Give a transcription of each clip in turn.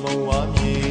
မုံဝါမြေ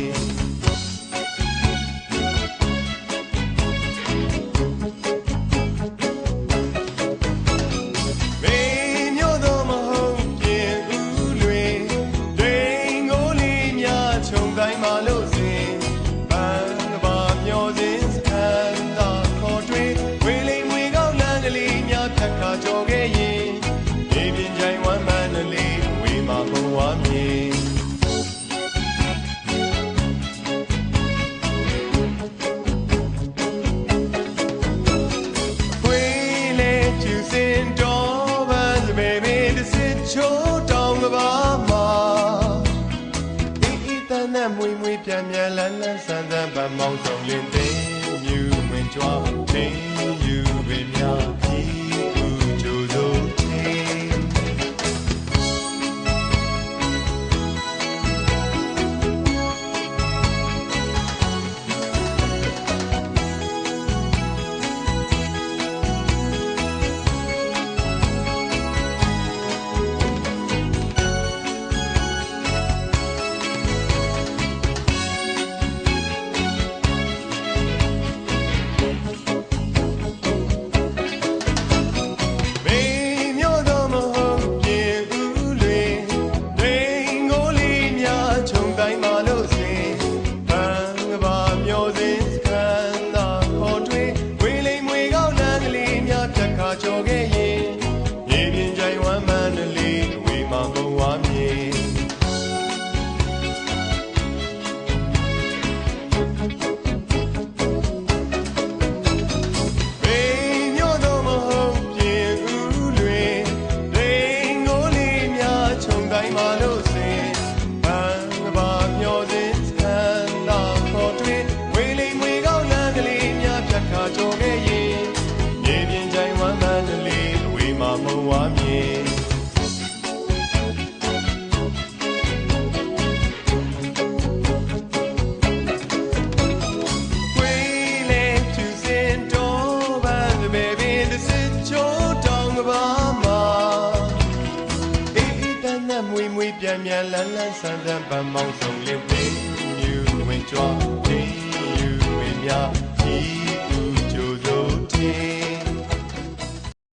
မွေမွေပြန်ပြန်လန်းလန်းဆန်းဆန်းဗမောင်းဆောင်လင်းသိမြူဝင်ကြွားတင်းယူပင်များပြီးဦးကြိုးစိုးပြန်ပြန်လန်းလန်းဆန်းဆန်းဗမောင်းဆောင်လင်းသိမြူဝင်ကြွားတင်းယူဝင်များ